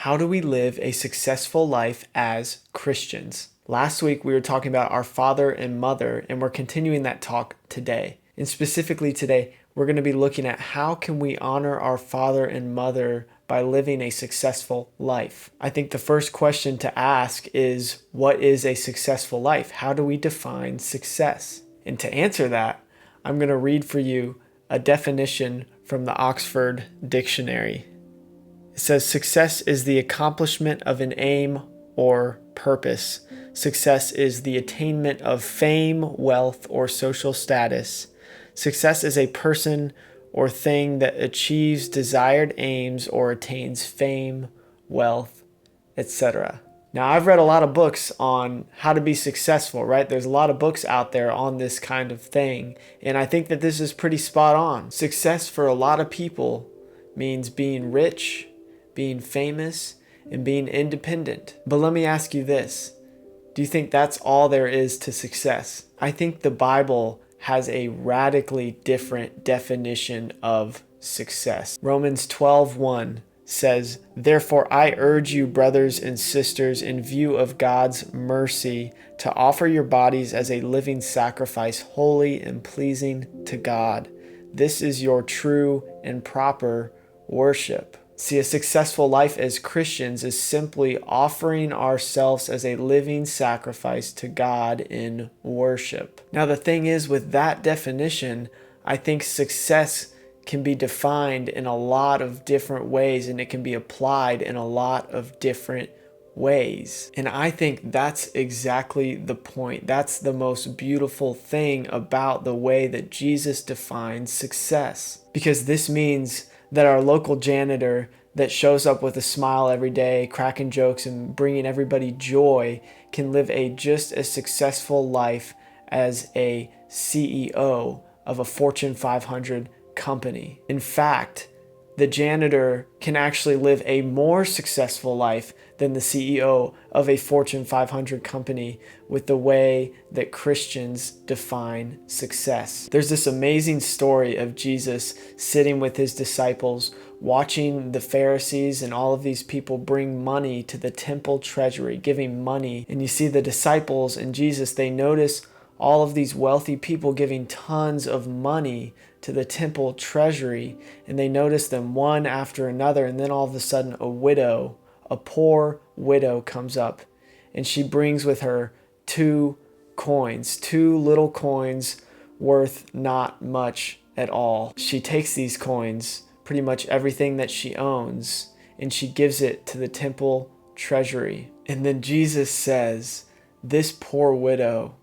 How do we live a successful life as Christians? Last week we were talking about our father and mother, and we're continuing that talk today. And specifically today, we're going to be looking at how can we honor our father and mother by living a successful life. I think the first question to ask is, what is a successful life? How do we define success? And to answer that, I'm going to read for you a definition from the Oxford Dictionary. It says, success is the accomplishment of an aim or purpose. Success is the attainment of fame, wealth, or social status. Success is a person or thing that achieves desired aims or attains fame, wealth, etc. Now, I've read a lot of books on how to be successful, right? There's a lot of books out there on this kind of thing, and I think that this is pretty spot on. Success for a lot of people means being rich, being famous, and being independent. But let me ask you this. Do you think that's all there is to success? I think the Bible has a radically different definition of success. Romans 12:1 says, "Therefore I urge you, brothers and sisters, in view of God's mercy, to offer your bodies as a living sacrifice, holy and pleasing to God. This is your true and proper worship." See, a successful life as Christians is simply offering ourselves as a living sacrifice to God in worship. Now, the thing is, with that definition, I think success can be defined in a lot of different ways, and it can be applied in a lot of different ways. And I think that's exactly the point. That's the most beautiful thing about the way that Jesus defines success. Because this means that our local janitor that shows up with a smile every day, cracking jokes and bringing everybody joy, can live a just as successful life as a CEO of a Fortune 500 company. In fact, the janitor can actually live a more successful life than the CEO of a Fortune 500 company with the way that Christians define success. There's this amazing story of Jesus sitting with his disciples, watching the Pharisees and all of these people bring money to the temple treasury, giving money. And you see the disciples and Jesus, they notice all of these wealthy people giving tons of money to the temple treasury, and they notice them one after another, and then all of a sudden a poor widow comes up, and she brings with her two little coins worth not much at all. She takes these coins, pretty much everything that she owns, and she gives it to the temple treasury. And then Jesus says, this poor widow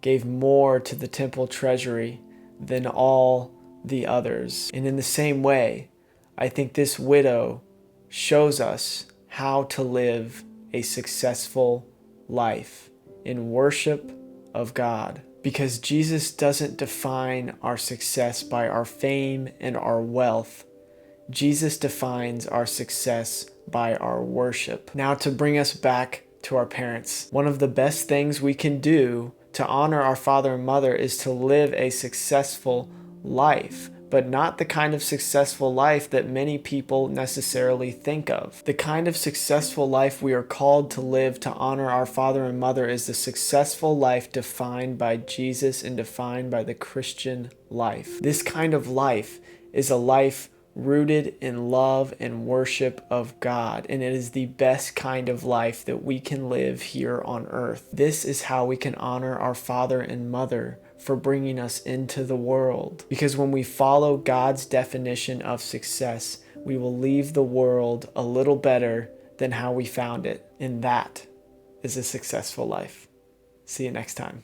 gave more to the temple treasury than all the others. And in the same way, I think this widow shows us how to live a successful life in worship of God. Because Jesus doesn't define our success by our fame and our wealth. Jesus defines our success by our worship. Now, to bring us back to our parents, one of the best things we can do to honor our father and mother is to live a successful life, but not the kind of successful life that many people necessarily think of. The kind of successful life we are called to live to honor our father and mother is the successful life defined by Jesus and defined by the Christian life. This kind of life is a life rooted in love and worship of God, and it is the best kind of life that we can live here on earth. This is how we can honor our father and mother for bringing us into the world. Because when we follow God's definition of success, we will leave the world a little better than how we found it, and that is a successful life. See you next time.